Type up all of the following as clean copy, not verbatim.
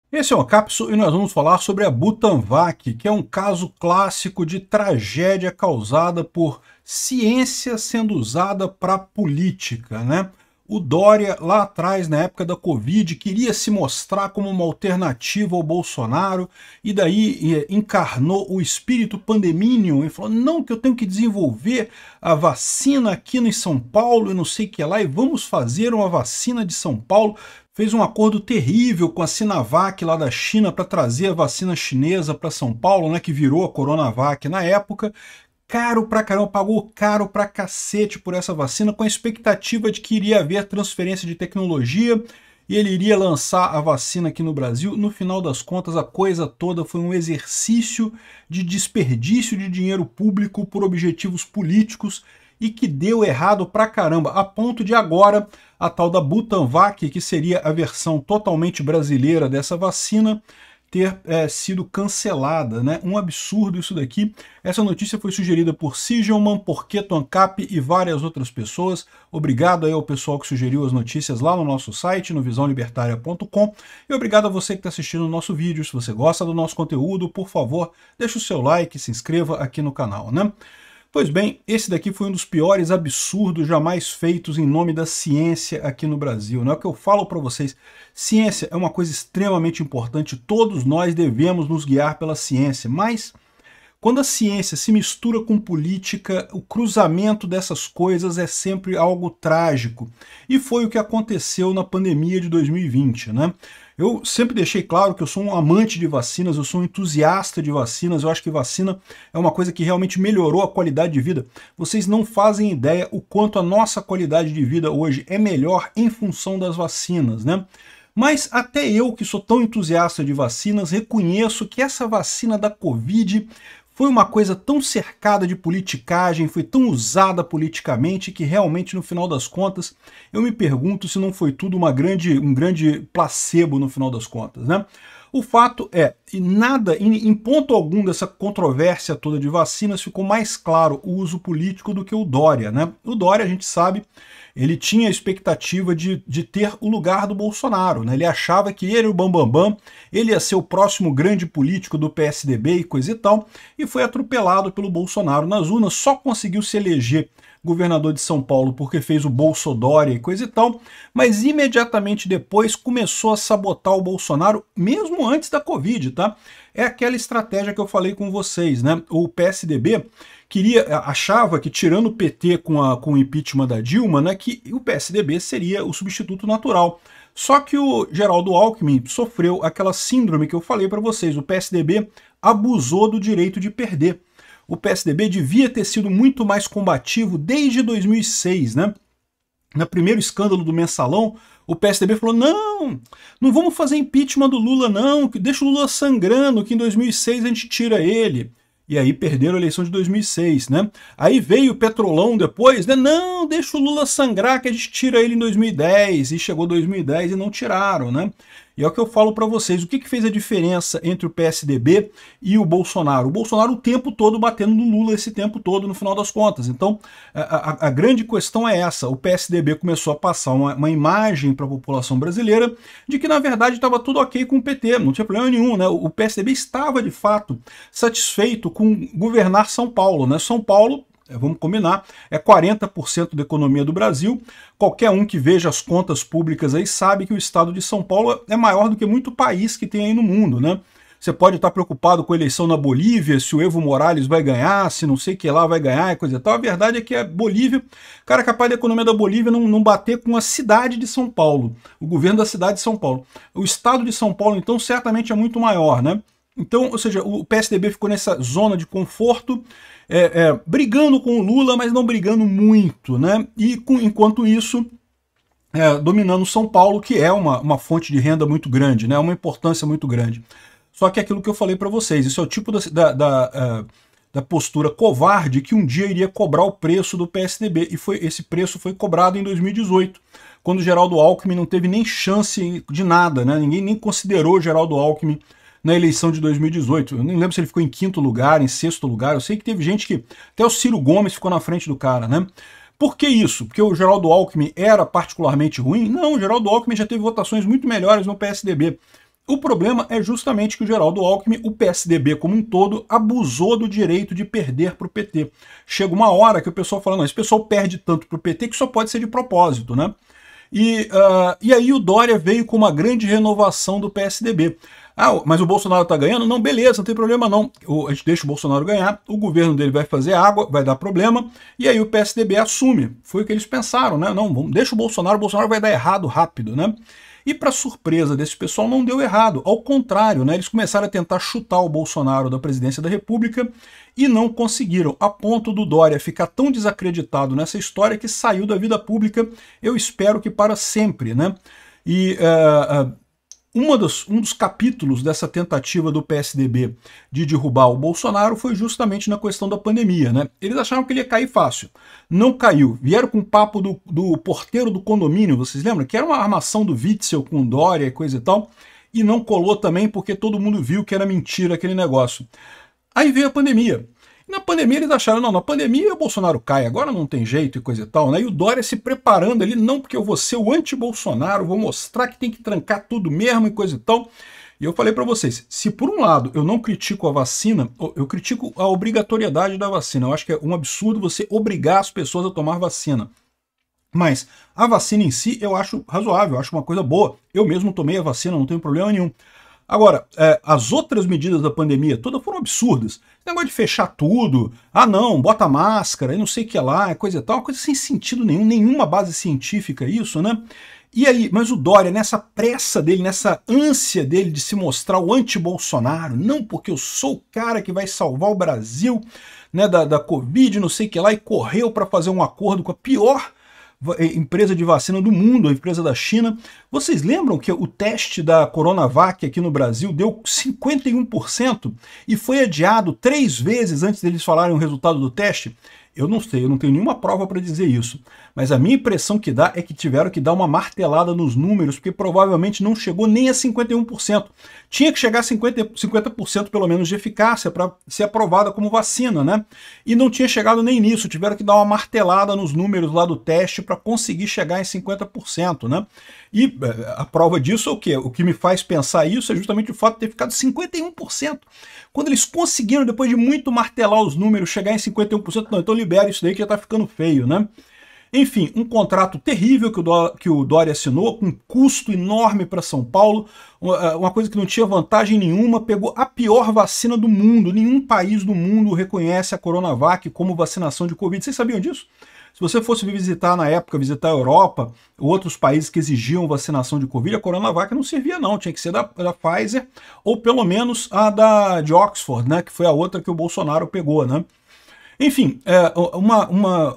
Esse é uma cápsula e nós vamos falar sobre a Butanvac, que é um caso clássico de tragédia causada por ciência sendo usada para política, né? O Dória, lá atrás, na época da Covid, queria se mostrar como uma alternativa ao Bolsonaro, e daí encarnou o espírito pandeminion e falou: não, que eu tenho que desenvolver a vacina aqui em São Paulo e não sei o que lá, e vamos fazer uma vacina de São Paulo. Fez um acordo terrível com a Sinovac lá da China para trazer a vacina chinesa para São Paulo, né, que virou a Coronavac na época. Caro pra caramba, pagou caro pra cacete por essa vacina, com a expectativa de que iria haver transferência de tecnologia e ele iria lançar a vacina aqui no Brasil. No final das contas, a coisa toda foi um exercício de desperdício de dinheiro público por objetivos políticos e que deu errado pra caramba, a ponto de agora a tal da Butanvac, que seria a versão totalmente brasileira dessa vacina, ter sido cancelada, né? Um absurdo isso daqui. Essa notícia foi sugerida por Sigelman, Porqueto Ancap e várias outras pessoas. Obrigado aí ao pessoal que sugeriu as notícias lá no nosso site, no visãolibertaria.com. E obrigado a você que está assistindo o nosso vídeo. Se você gosta do nosso conteúdo, por favor, deixe o seu like, se inscreva aqui no canal, né? Pois bem, esse daqui foi um dos piores absurdos jamais feitos em nome da ciência aqui no Brasil. Não é o que eu falo para vocês. Ciência é uma coisa extremamente importante, todos nós devemos nos guiar pela ciência, mas quando a ciência se mistura com política, o cruzamento dessas coisas é sempre algo trágico. E foi o que aconteceu na pandemia de 2020, né? Eu sempre deixei claro que eu sou um amante de vacinas, eu sou um entusiasta de vacinas, eu acho que vacina é uma coisa que realmente melhorou a qualidade de vida. Vocês não fazem ideia o quanto a nossa qualidade de vida hoje é melhor em função das vacinas, né? Mas até eu, que sou tão entusiasta de vacinas, reconheço que essa vacina da Covid foi uma coisa tão cercada de politicagem, foi tão usada politicamente, que realmente, no final das contas, eu me pergunto se não foi tudo um grande placebo no final das contas, né? O fato é, em ponto algum dessa controvérsia toda de vacinas, ficou mais claro o uso político do que o Dória, né? O Dória, a gente sabe, ele tinha a expectativa de ter o lugar do Bolsonaro, né? Ele achava que ele era o bambambam, ele ia ser o próximo grande político do PSDB e coisa e tal, e foi atropelado pelo Bolsonaro nas urnas, só conseguiu se eleger governador de São Paulo porque fez o Bolsodória e coisa e tal, mas imediatamente depois começou a sabotar o Bolsonaro, mesmo antes da Covid, tá? É aquela estratégia que eu falei com vocês, né? O PSDB achava que, tirando o PT com o impeachment da Dilma, né, que o PSDB seria o substituto natural. Só que o Geraldo Alckmin sofreu aquela síndrome que eu falei para vocês, o PSDB abusou do direito de perder. O PSDB devia ter sido muito mais combativo desde 2006, né? No primeiro escândalo do Mensalão, o PSDB falou: não, não vamos fazer impeachment do Lula não, deixa o Lula sangrando, que em 2006 a gente tira ele. E aí perderam a eleição de 2006, né? Aí veio o Petrolão depois, né? Não, deixa o Lula sangrar que a gente tira ele em 2010. E chegou 2010 e não tiraram, né? E é o que eu falo para vocês. O que fez a diferença entre o PSDB e o Bolsonaro? O Bolsonaro o tempo todo batendo no Lula esse tempo todo, no final das contas. Então, a grande questão é essa. O PSDB começou a passar uma imagem para a população brasileira de que, na verdade, estava tudo ok com o PT, não tinha problema nenhum, né? O PSDB estava, de fato, satisfeito com governar São Paulo, né? São Paulo, vamos combinar, é 40% da economia do Brasil. Qualquer um que veja as contas públicas aí sabe que o estado de São Paulo é maior do que muito país que tem aí no mundo, né? Você pode estar preocupado com a eleição na Bolívia, se o Evo Morales vai ganhar, se não sei o que lá vai ganhar e coisa e tal. A verdade é que a Bolívia, cara, é capaz da economia da Bolívia não bater com a cidade de São Paulo, o governo da cidade de São Paulo. O estado de São Paulo, então, certamente é muito maior, né? Então, ou seja, o PSDB ficou nessa zona de conforto, brigando com o Lula, mas não brigando muito, né? E enquanto isso, dominando São Paulo, que é uma fonte de renda muito grande, né? Uma importância muito grande. Só que é aquilo que eu falei para vocês, isso é o tipo da postura covarde que um dia iria cobrar o preço do PSDB, e esse preço foi cobrado em 2018, quando o Geraldo Alckmin não teve nem chance de nada, né? Ninguém nem considerou o Geraldo Alckmin na eleição de 2018. Eu nem lembro se ele ficou em quinto lugar, em sexto lugar. Eu sei que teve gente que... Até o Ciro Gomes ficou na frente do cara, né? Por que isso? Porque o Geraldo Alckmin era particularmente ruim? Não, o Geraldo Alckmin já teve votações muito melhores no PSDB. O problema é justamente que o Geraldo Alckmin, o PSDB como um todo, abusou do direito de perder para o PT. Chega uma hora que o pessoal fala, não, esse pessoal perde tanto para o PT que só pode ser de propósito, né? E aí o Dória veio com uma grande renovação do PSDB. Ah, mas o Bolsonaro está ganhando? Não, beleza, não tem problema não. A gente deixa o Bolsonaro ganhar, o governo dele vai fazer água, vai dar problema, e aí o PSDB assume. Foi o que eles pensaram, né? Não, deixa o Bolsonaro vai dar errado rápido, né? E para surpresa desse pessoal não deu errado, ao contrário, né? Eles começaram a tentar chutar o Bolsonaro da presidência da República e não conseguiram, a ponto do Dória ficar tão desacreditado nessa história que saiu da vida pública, eu espero que para sempre, né? E um dos capítulos dessa tentativa do PSDB de derrubar o Bolsonaro foi justamente na questão da pandemia, né? Eles acharam que ele ia cair fácil. Não caiu. Vieram com o papo do porteiro do condomínio, vocês lembram? Que era uma armação do Witzel com Dória e coisa e tal, e não colou também porque todo mundo viu que era mentira aquele negócio. Aí veio a pandemia. Na pandemia eles acharam, não, na pandemia o Bolsonaro cai, agora não tem jeito e coisa e tal, né? E o Dória se preparando ali, não, porque eu vou ser o anti-Bolsonaro, vou mostrar que tem que trancar tudo mesmo e coisa e tal. E eu falei para vocês, se por um lado eu não critico a vacina, eu critico a obrigatoriedade da vacina. Eu acho que é um absurdo você obrigar as pessoas a tomar vacina. Mas a vacina em si eu acho razoável, eu acho uma coisa boa. Eu mesmo tomei a vacina, não tenho problema nenhum. Agora, as outras medidas da pandemia todas foram absurdas. Esse negócio de fechar tudo, não, bota máscara e não sei o que lá, coisa e tal, coisa sem sentido nenhum, nenhuma base científica isso, né? E aí, mas o Dória, nessa pressa dele, nessa ânsia dele de se mostrar o anti-Bolsonaro, não porque eu sou o cara que vai salvar o Brasil, né, da Covid, não sei o que lá, e correu para fazer um acordo com a pior empresa de vacina do mundo, a empresa da China. Vocês lembram que o teste da Coronavac aqui no Brasil deu 51% e foi adiado 3 vezes antes deles falarem o resultado do teste? Eu não sei, eu não tenho nenhuma prova para dizer isso, mas a minha impressão que dá é que tiveram que dar uma martelada nos números, porque provavelmente não chegou nem a 51%. Tinha que chegar a 50% pelo menos de eficácia para ser aprovada como vacina, né? E não tinha chegado nem nisso, tiveram que dar uma martelada nos números lá do teste para conseguir chegar em 50%, né? E a prova disso é o quê? O que me faz pensar isso é justamente o fato de ter ficado 51%. Quando eles conseguiram, depois de muito martelar os números, chegar em 51%, não, então libera isso daí que já tá ficando feio, né? Enfim, um contrato terrível que o Dória assinou, com um custo enorme para São Paulo, uma coisa que não tinha vantagem nenhuma, pegou a pior vacina do mundo. Nenhum país do mundo reconhece a Coronavac como vacinação de Covid. Vocês sabiam disso? Se você fosse visitar na época, visitar a Europa, ou outros países que exigiam vacinação de Covid, a Coronavac não servia não, tinha que ser da Pfizer, ou pelo menos a de Oxford, né, que foi a outra que o Bolsonaro pegou, né? Enfim,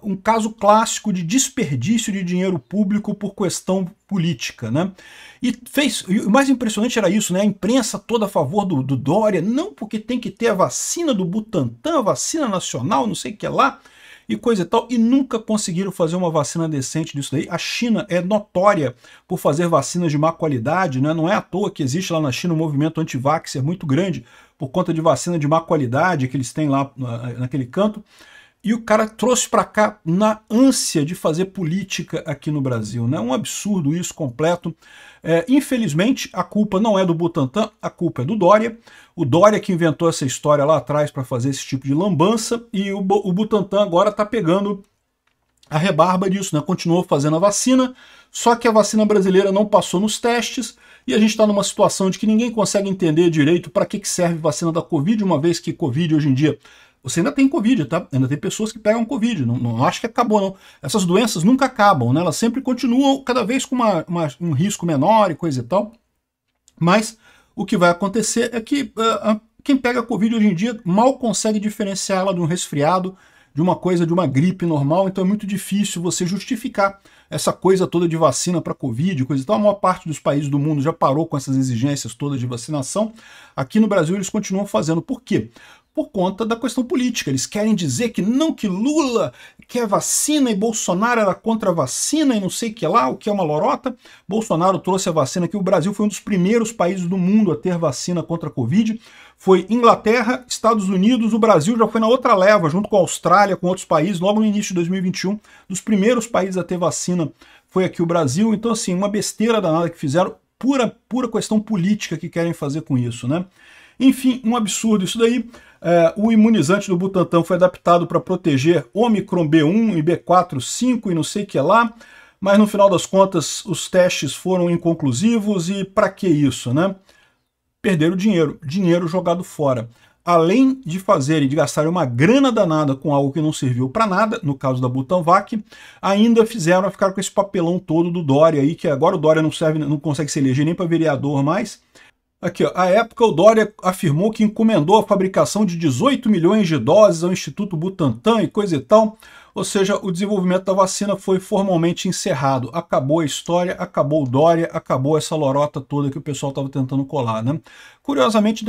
um caso clássico de desperdício de dinheiro público por questão política, né? E o mais impressionante era isso, né? A imprensa toda a favor do Dória, não porque tem que ter a vacina do Butantan, a vacina nacional, não sei o que lá, e coisa e tal, e nunca conseguiram fazer uma vacina decente disso daí. A China é notória por fazer vacinas de má qualidade, né? Não é à toa que existe lá na China um movimento anti-vaxxer muito grande por conta de vacina de má qualidade que eles têm lá naquele canto. E o cara trouxe para cá na ânsia de fazer política aqui no Brasil, né? Um absurdo isso completo. Infelizmente, a culpa não é do Butantan, a culpa é do Dória. O Dória que inventou essa história lá atrás para fazer esse tipo de lambança, e o Butantan agora está pegando a rebarba disso, né? Continuou fazendo a vacina, só que a vacina brasileira não passou nos testes, e a gente está numa situação de que ninguém consegue entender direito para que serve vacina da Covid, uma vez que Covid hoje em dia... Você ainda tem Covid, tá? Ainda tem pessoas que pegam Covid, não acho que acabou, não. Essas doenças nunca acabam, né? Elas sempre continuam cada vez com um risco menor e coisa e tal. Mas o que vai acontecer é que quem pega Covid hoje em dia mal consegue diferenciar ela de um resfriado, de uma coisa, de uma gripe normal, então é muito difícil você justificar essa coisa toda de vacina para Covid, coisa e tal. A maior parte dos países do mundo já parou com essas exigências todas de vacinação. Aqui no Brasil eles continuam fazendo. Por quê? Por conta da questão política. Eles querem dizer que não, que Lula quer vacina e Bolsonaro era contra a vacina e não sei o que lá, o que é uma lorota. Bolsonaro trouxe a vacina aqui. O Brasil foi um dos primeiros países do mundo a ter vacina contra a Covid. Foi Inglaterra, Estados Unidos, o Brasil já foi na outra leva, junto com a Austrália, com outros países, logo no início de 2021. Dos primeiros países a ter vacina foi aqui o Brasil. Então, assim, uma besteira danada que fizeram. pura questão política que querem fazer com isso, né? Enfim, um absurdo isso daí. O imunizante do Butantan foi adaptado para proteger Omicron B1 e B4, 5 e não sei o que lá, mas no final das contas os testes foram inconclusivos e para que isso, né? Perderam dinheiro jogado fora. Além de gastarem uma grana danada com algo que não serviu para nada, no caso da Butanvac, ainda ficaram com esse papelão todo do Dória aí, que agora o Dória não consegue se eleger nem para vereador mais. Aqui, ó, à época o Dória afirmou que encomendou a fabricação de 18 milhões de doses ao Instituto Butantan e coisa e tal. Ou seja, o desenvolvimento da vacina foi formalmente encerrado. Acabou a história, acabou o Dória, acabou essa lorota toda que o pessoal estava tentando colar, né? Curiosamente,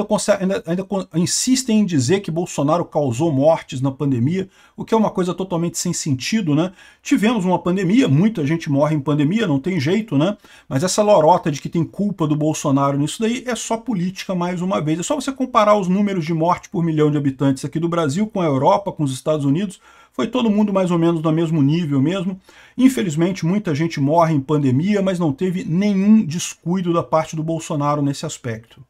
ainda insistem em dizer que Bolsonaro causou mortes na pandemia, o que é uma coisa totalmente sem sentido, né? Tivemos uma pandemia, muita gente morre em pandemia, não tem jeito, né? Mas essa lorota de que tem culpa do Bolsonaro nisso daí é só política, mais uma vez. É só você comparar os números de morte por milhão de habitantes aqui do Brasil com a Europa, com os Estados Unidos. Foi todo mundo mais ou menos no mesmo nível mesmo. Infelizmente, muita gente morre em pandemia, mas não teve nenhum descuido da parte do Bolsonaro nesse aspecto.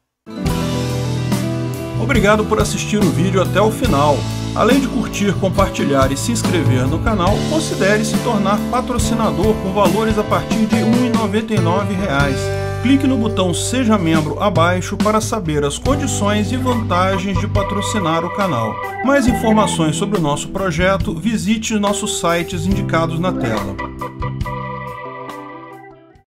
Obrigado por assistir o vídeo até o final. Além de curtir, compartilhar e se inscrever no canal, considere se tornar patrocinador com valores a partir de R$ 1,99. Clique no botão Seja Membro abaixo para saber as condições e vantagens de patrocinar o canal. Mais informações sobre o nosso projeto, visite nossos sites indicados na tela.